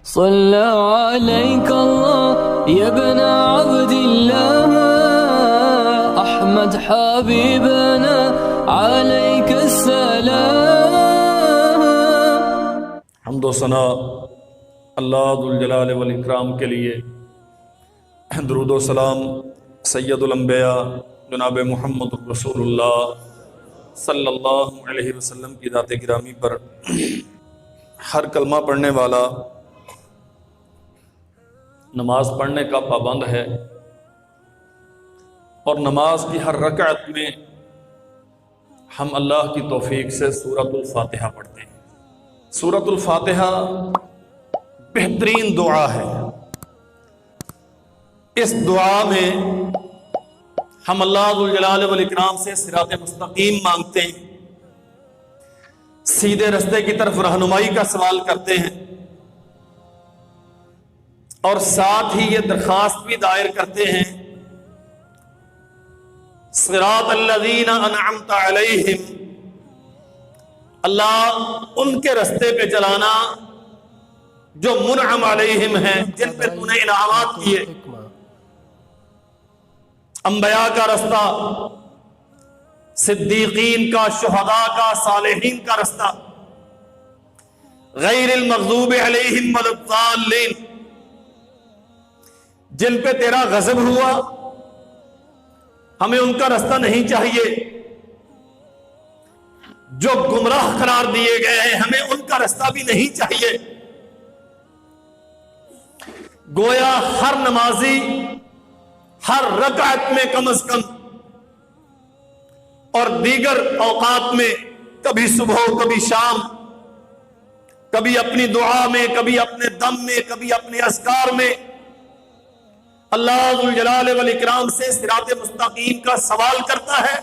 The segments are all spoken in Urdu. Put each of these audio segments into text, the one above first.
صلى عليك الله يا ابن عبد الله أحمد حبيبنا عليك السلام. حمد و ثنا اللہ ذوالجلال والاکرام کے لیے. درود و سلام سید الانبیاء جناب محمد رسول اللہ صلی اللہ علیہ وسلم کی ذات گرامی پر. ہر کلمہ پڑھنے والا نماز پڑھنے کا پابند ہے، اور نماز کی ہر رکعت میں ہم اللہ کی توفیق سے سورۃ الفاتحہ پڑھتے ہیں. سورۃ الفاتحہ بہترین دعا ہے. اس دعا میں ہم اللہ ذوالجلال والاکرام سے صراط مستقیم مانگتے ہیں، سیدھے رستے کی طرف رہنمائی کا سوال کرتے ہیں، اور ساتھ ہی یہ درخواست بھی دائر کرتے ہیں صراط الذین انعمت علیہم، اللہ ان کے رستے پہ چلانا جو منعم علیہم ہیں، جن پہ تو نے انعامات کیے. انبیاء کا رستہ، صدیقین کا، شہداء کا، صالحین کا رستہ، غیر المغضوب علیہم ولا الضالین، جن پہ تیرا غضب ہوا ہمیں ان کا رستہ نہیں چاہیے، جو گمراہ قرار دیے گئے ہیں ہمیں ان کا رستہ بھی نہیں چاہیے. گویا ہر نمازی ہر رکعت میں کم از کم اور دیگر اوقات میں، کبھی صبح کبھی شام، کبھی اپنی دعا میں، کبھی اپنے دم میں، کبھی اپنے اذکار میں اللہ ذوالجلال والاکرام سے صراط مستقیم کا سوال کرتا ہے،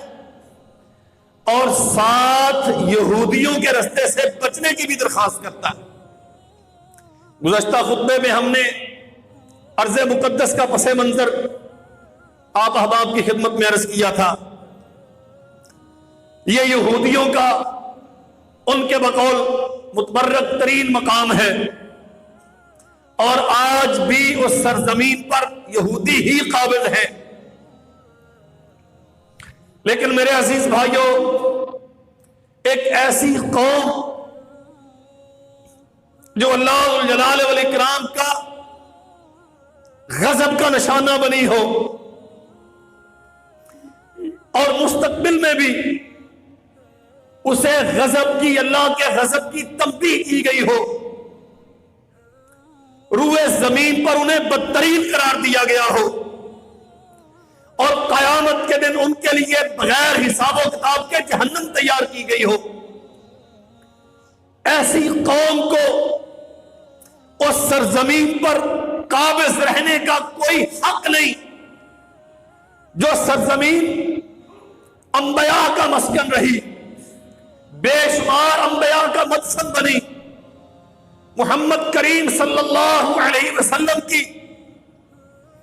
اور ساتھ یہودیوں کے رستے سے بچنے کی بھی درخواست کرتا ہے. گزشتہ خطبے میں ہم نے ارض مقدس کا پس منظر آپ احباب کی خدمت میں عرض کیا تھا. یہ یہودیوں کا ان کے بقول متبرک ترین مقام ہے، اور آج بھی اس سرزمین پر یہودی ہی قابض ہے. لیکن میرے عزیز بھائیوں، ایک ایسی قوم جو اللہ جلال والاکرام کا غضب کا نشانہ بنی ہو، اور مستقبل میں بھی اسے غضب کی، اللہ کے غضب کی تنبیہ کی گئی ہو، روئے زمین پر انہیں بدترین قرار دیا گیا ہو، اور قیامت کے دن ان کے لیے بغیر حساب و کتاب کے جہنم تیار کی گئی ہو، ایسی قوم کو اس سرزمین پر قابض رہنے کا کوئی حق نہیں. جو سرزمین انبیاء کا مسکن رہی، بے شمار انبیاء کا مدفن بنی، محمد کریم صلی اللہ علیہ وسلم کی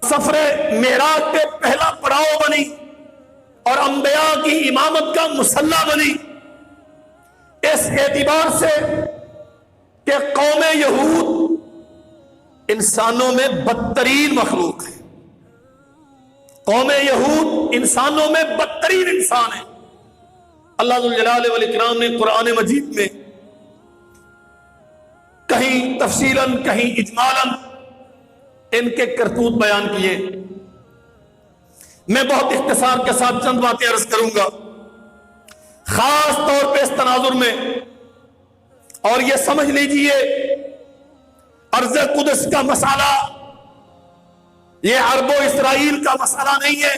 سفر معراج پہ پہلا پڑاؤ بنی، اور انبیاء کی امامت کا مصلی بنی، اس اعتبار سے کہ قوم یہود انسانوں میں بدترین مخلوق ہے. قوم یہود انسانوں میں بدترین انسان ہے. اللہ ذوالجلال والاکرام نے قرآن مجید میں کہیں تفصیلاً کہیں اجمالاً ان کے کرتوت بیان کیے. میں بہت اختصار کے ساتھ چند باتیں عرض کروں گا، خاص طور پہ اس تناظر میں. اور یہ سمجھ لیجئے، ارض قدس کا مسئلہ یہ عرب و اسرائیل کا مسئلہ نہیں ہے،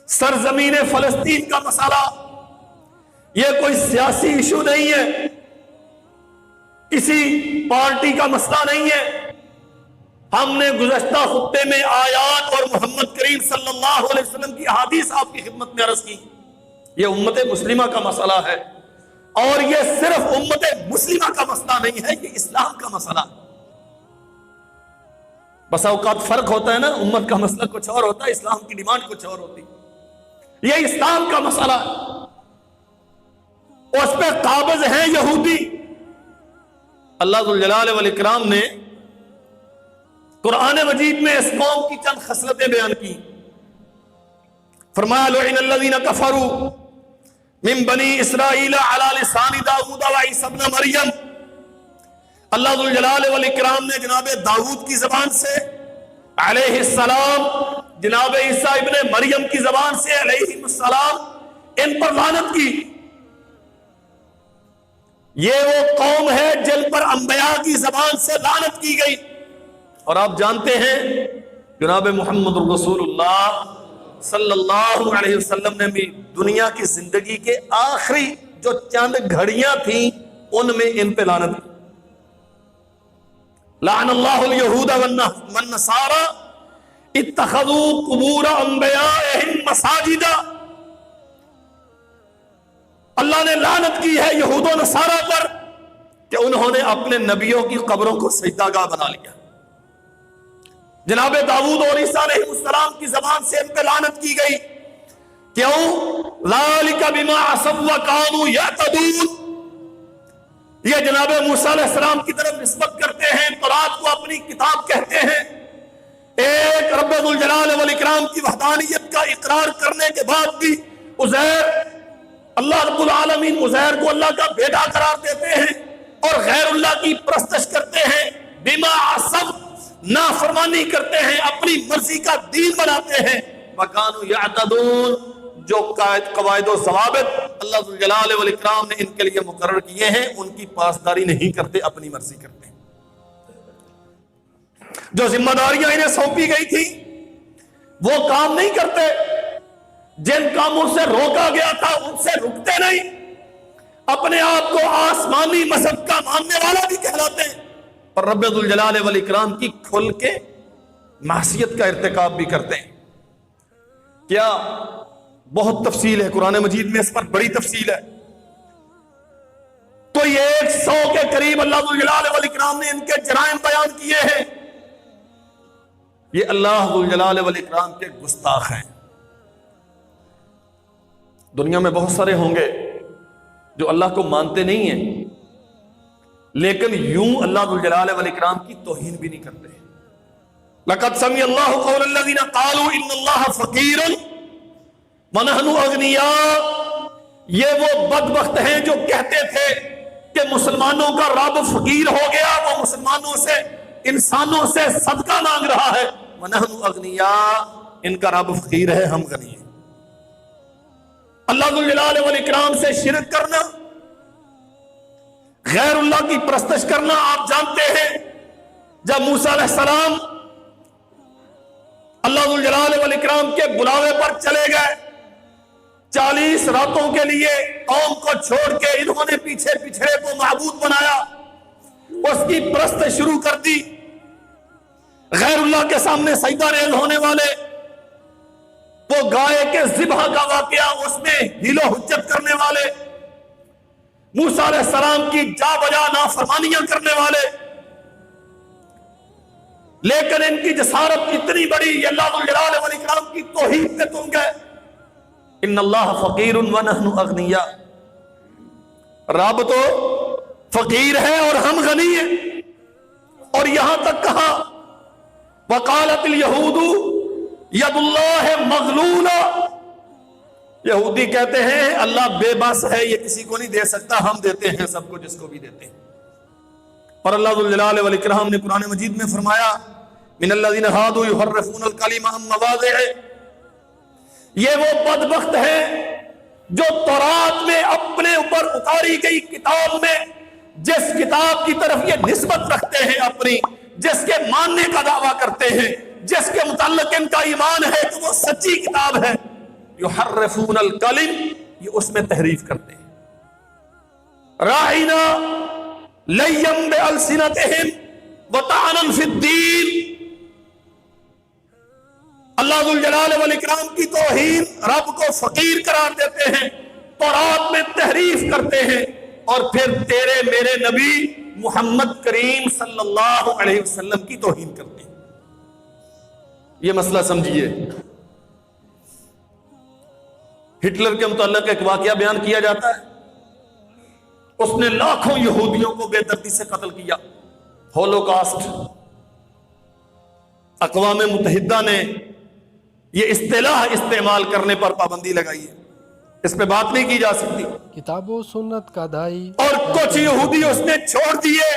سرزمین فلسطین کا مسئلہ یہ کوئی سیاسی ایشو نہیں ہے، کسی پارٹی کا مسئلہ نہیں ہے. ہم نے گزشتہ خطبے میں آیات اور محمد کریم صلی اللہ علیہ وسلم کی احادیث آپ کی خدمت میں عرض کی. یہ امت مسلمہ کا مسئلہ ہے، اور یہ صرف امت مسلمہ کا مسئلہ نہیں ہے، یہ اسلام کا مسئلہ ہے. بس اوقات فرق ہوتا ہے نا، امت کا مسئلہ کچھ اور ہوتا ہے، اسلام کی ڈیمانڈ کچھ اور ہوتی. یہ اسلام کا مسئلہ ہے، اس پہ قابض ہیں یہودی، اللہ ذو الجلال والاکرام نے قرآن مجید میں اس قوم کی چند خصلتیں بیان کی. فرمایا لعن الذین کفروا من بنی اسرائیل علی لسان داؤد و عیسی ابن مریم. اللہ ذو الجلال والاکرام نے جناب داؤد کی زبان سے علیہ السلام، جناب عیسیٰ ابن مریم کی زبان سے علیہ السلام، ان پر لعنت کی. یہ وہ قوم ہے جن پر انبیاء کی زبان سے لعنت کی گئی. اور آپ جانتے ہیں جناب محمد رسول اللہ صلی اللہ علیہ وسلم نے بھی دنیا کی زندگی کے آخری جو چند گھڑیاں تھیں ان میں ان پہ لعنت کی. لعن اللہ الیہود والنصارى اتخذوا قبور انبیائہم مساجدا. اللہ نے لعنت کی ہے یہود و نصارہ پر کہ انہوں نے اپنے نبیوں کی قبروں کو سجدہ گاہ بنا لیا. جناب داؤد اور عیسیٰ علیہ السلام کی زبان سے ان پہ لعنت کی گئی. کیوں؟ ذالک بما عصوا وکانوا یعتدون. یہ جناب موسیٰ علیہ السلام کی طرف نسبت کرتے ہیں، تورات کو اپنی کتاب کہتے ہیں. ایک رب ذو الجلال والاکرام کی وحدانیت کا اقرار کرنے کے بعد بھی عزیر، اللہ رب العالمین عزیر کو اللہ کا بیٹا قرار دیتے ہیں اور غیر اللہ کی پرستش کرتے ہیں. بما عصوا، نافرمانی کرتے ہیں، اپنی مرضی کا دین بناتے ہیں. وَكَانُوا يَعْتَدُونَ، جو قواعد و ضوابط اللہ ذو الجلال والاکرام نے ان کے لیے مقرر کیے ہیں ان کی پاسداری نہیں کرتے، اپنی مرضی کرتے ہیں. جو ذمہ داریاں انہیں سونپی گئی تھی وہ کام نہیں کرتے. جن کاموں سے روکا گیا تھا ان سے رکتے نہیں. اپنے آپ کو آسمانی مذہب کا ماننے والا بھی کہلاتے ہیں اور رب ذو الجلال والاکرام کی کھل کے معصیت کا ارتکاب بھی کرتے ہیں. کیا بہت تفصیل ہے قرآن مجید میں، اس پر بڑی تفصیل ہے. تو یہ 100 کے قریب اللہ ذو الجلال والاکرام نے ان کے جرائم بیان کیے ہیں. یہ اللہ ذو الجلال والاکرام کے گستاخ ہیں. دنیا میں بہت سارے ہوں گے جو اللہ کو مانتے نہیں ہیں لیکن یوں اللہ ذو الجلال والاکرام کی توہین بھی نہیں کرتے. لقد سمع اللہ قول الذین قالوا ان اللہ فقیر ونحن اغنیاء. یہ وہ بدبخت ہیں جو کہتے تھے کہ مسلمانوں کا رب فقیر ہو گیا، وہ مسلمانوں سے، انسانوں سے صدقہ مانگ رہا ہے. ونحن اغنیاء، ان کا رب فقیر ہے، ہم غنی ہیں. اللہ ذو الجلال والاکرام سے شرک کرنا، غیر اللہ کی پرستش کرنا. آپ جانتے ہیں جب موسیٰ علیہ السلام اللہ ذو الجلال والاکرام کے بلاوے پر چلے گئے، 40 راتوں کے لیے قوم کو چھوڑ کے انہوں نے پیچھے پچھڑے کو معبود بنایا، اس کی پرستش شروع کر دی. غیر اللہ کے سامنے سجدہ ریز ہونے والے، وہ گائے کے ذبح کا واقعہ، اس میں ہیل و حجت کرنے والے، موسیٰ علیہ السلام کی جا بجا نافرمانیاں کرنے والے. لیکن ان کی جسارت اتنی بڑی، یہ اللہ ذو الجلال والاکرام کی توحید پہ تم گئے. ان اللہ فقیر ونحن اغنیاء، رب تو فقیر ہے اور ہم غنی ہیں. اور یہاں تک کہا وقالت الیہود ید اللہ مغلولہ. یہودی کہتے ہیں اللہ بے بس ہے، یہ کسی کو نہیں دے سکتا، ہم دیتے ہیں سب کو، جس کو بھی دیتے ہیں. اور اللہ ذو الجلال والاکرام نے قرآن مجید میں فرمایا من الذین ہادوا یحرفون الکلم عن مواضعہ. یہ وہ بدبخت ہیں جو تورات میں اپنے اوپر اتاری گئی کتاب میں جس کتاب کی طرف یہ نسبت رکھتے ہیں اپنی، جس کے ماننے کا دعویٰ کرتے ہیں، جس کے متعلق ان کا ایمان ہے کہ وہ سچی کتاب ہے، یحرفون الکلم، یہ اس میں تحریف کرتے ہیں. راعنا لیم بالسنتہم وطعنا فی الدین. اللہ ذو الجلال والاکرام کی توہین، رب کو فقیر قرار دیتے ہیں، تورات میں تحریف کرتے ہیں، اور پھر تیرے میرے نبی محمد کریم صلی اللہ علیہ وسلم کی توہین کرتے ہیں. یہ مسئلہ سمجھیے. ہٹلر کے متعلق ایک واقعہ بیان کیا جاتا ہے. اس نے لاکھوں یہودیوں کو بے دردی سے قتل کیا. ہولوکاسٹ. اقوام متحدہ نے یہ اصطلاح استعمال کرنے پر پابندی لگائی ہے، اس پہ بات نہیں کی جا سکتی. کتاب و سنت کا دائی. اور کچھ یہودی اس نے چھوڑ دیے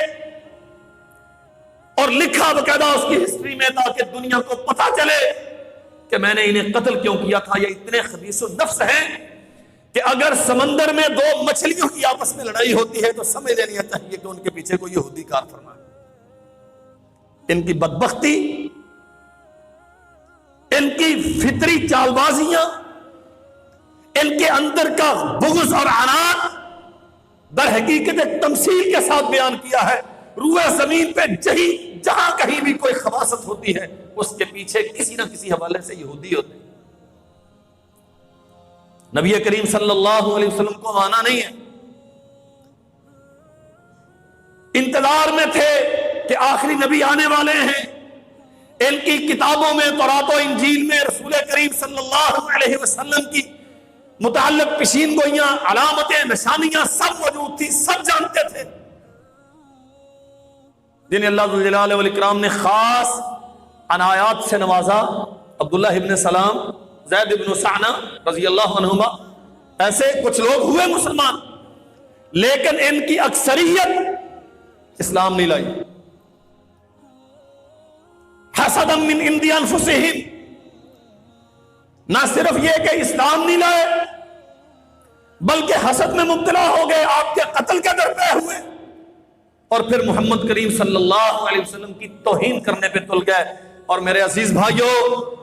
اور لکھا باقاعدہ اس کی ہسٹری میں تاکہ دنیا کو پتا چلے کہ میں نے انہیں قتل کیوں کیا تھا. یہ اتنے خبیث النفس ہیں کہ اگر سمندر میں دو مچھلیوں کی آپس میں لڑائی ہوتی ہے تو سمجھ لینی چاہیے کہ ان کے پیچھے کوئی یہودی کار فرما ہے. ان کی بدبختی، ان کی فطری چال بازیاں، ان کے اندر کا بغض اور عناد در حقیقت ایک تمثیل کے ساتھ بیان کیا ہے. روئے زمین پہ جہاں کہیں بھی کوئی خباثت ہوتی ہے اس کے پیچھے کسی نہ کسی حوالے سے یہودی ہوتے ہیں. نبی کریم صلی اللہ علیہ وسلم کو مانا نہیں ہے، انتظار میں تھے کہ آخری نبی آنے والے ہیں. ان کی کتابوں میں تورات و انجیل میں رسول کریم صلی اللہ علیہ وسلم کی متعلق پیشین گوئیاں، علامتیں، نشانیاں سب موجود تھی، سب جانتے تھے. جنہیں اللہ ذو الجلال والاکرام نے خاص عنایات سے نوازا. عبداللہ ابن سلام، زید ابن سعنہ رضی اللہ عنہما، ایسے کچھ لوگ ہوئے مسلمان، لیکن ان کی اکثریت اسلام نہیں لائی. حسدا من عند انفسہم، نہ صرف یہ کہ اسلام نہیں لائے بلکہ حسد میں مبتلا ہو گئے، آپ کے قتل کے در پہ ہوئے، اور پھر محمد کریم صلی اللہ علیہ وسلم کی توہین کرنے پہ تل گئے. اور میرے عزیز بھائیو،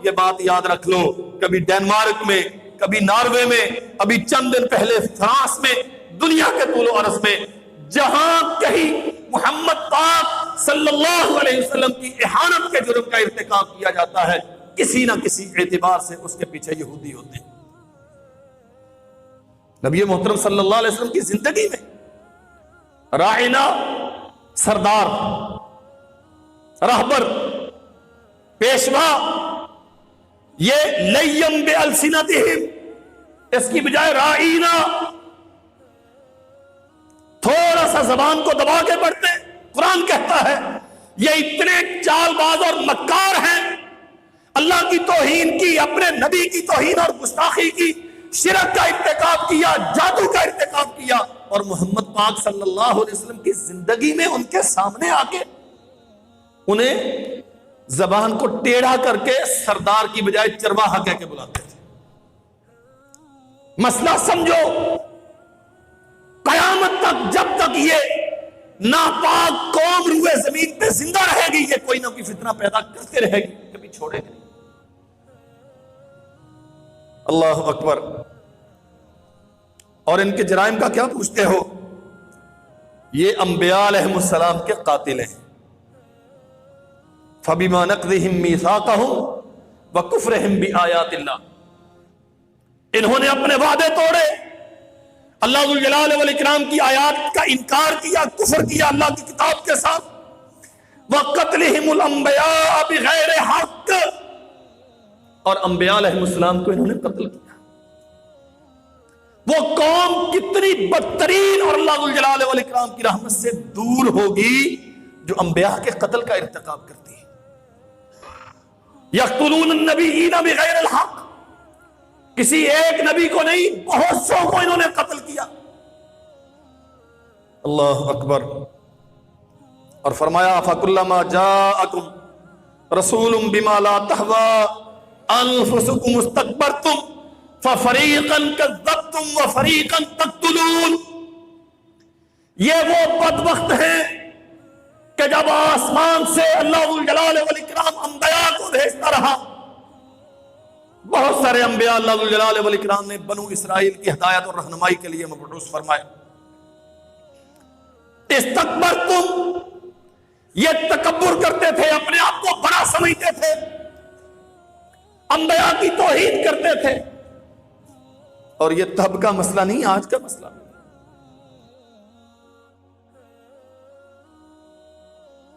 یہ بات یاد رکھ لو، کبھی ڈینمارک میں، کبھی ناروے میں، ابھی چند دن پہلے فرانس میں، دنیا کے طول و عرض میں جہاں کہیں محمد پاک صلی اللہ علیہ وسلم کی اہانت کے جرم کا ارتکاب کیا جاتا ہے، کسی نہ کسی اعتبار سے اس کے پیچھے یہودی ہوتے ہیں. نبی محترم صلی اللہ علیہ وسلم کی زندگی میں راعینا، سردار، رہبر، پیشوا، یہ لیم بِأَلْسِنَتِهِمْ، اس کی بجائے راعینا، تھوڑا سا زبان کو دبا کے پڑھتے. قرآن کہتا ہے یہ اتنے چال باز اور مکار ہیں، اللہ کی توہین کی، اپنے نبی کی توہین اور گستاخی کی، شرک کا ارتکاب کیا، جادو کا ارتکاب کیا، اور محمد پاک صلی اللہ علیہ وسلم کی زندگی میں ان کے سامنے آ کے انہیں زبان کو ٹیڑھا کر کے سردار کی بجائے چرواہا کہہ کے بلاتے تھے. مسئلہ سمجھو، قیامت تک جب تک یہ ناپاک قوم روئے زمین پہ زندہ رہے گی، یہ کوئی نہ کوئی فتنہ پیدا کرتے رہے گی، کبھی چھوڑے گی نہیں. اللہ اکبر. اور ان کے جرائم کا کیا پوچھتے ہو؟ یہ انبیاء علیہ السلام کے قاتل ہیں. فَبِمَا نَقْضِهِمْ مِيثَاقَهُمْ وَكُفْرِهِمْ بِآيَاتِ اللَّهِ، انہوں نے اپنے وعدے توڑے، اللہ ذو الجلال والاکرام کی آیات کا انکار کیا، کفر کیا اللہ کی کتاب کے ساتھ. وَقَتْلِهِمُ الْأَنْبِيَاءَ بِغَيْرِ حَقٍّ، اور انبیاء علیہ السلام کو انہوں نے قتل کیا. وہ قوم کتنی بدترین اور اللہ ذو الجلال والاکرام کی رحمت سے دور ہوگی جو انبیاء کے قتل کا ارتکاب کرتی ہے. یقتلون النبیین بغیر الحق، کسی ایک نبی کو نہیں، بہت سو کو انہوں نے قتل کیا. اللہ اکبر. اور فرمایا فَكُلَّمَا جَاءَكُمْ رَسُولٌ بِمَا لَا تَهْوَىٰ أَنفُسُكُمُ اسْتَكْبَرْتُمْ فَفَرِيقًا كَذَّبْتُمْ وَفَرِيقًا تَقْتُلُونَ. یہ وہ بدبخت ہیں کہ جب آسمان سے اللہ ذو الجلال والاکرام انبیاء کو بھیجتا رہا، بہت سارے انبیاء اللہ ذو الجلال والاکرام نے بنو اسرائیل کی ہدایت اور رہنمائی کے لیے مبعوث فرمائے. استکبرتم، یہ تکبر کرتے تھے، اپنے آپ کو بڑا سمجھتے تھے، انبیاء کی توہین کرتے تھے. اور یہ تب کا مسئلہ نہیں، آج کا مسئلہ.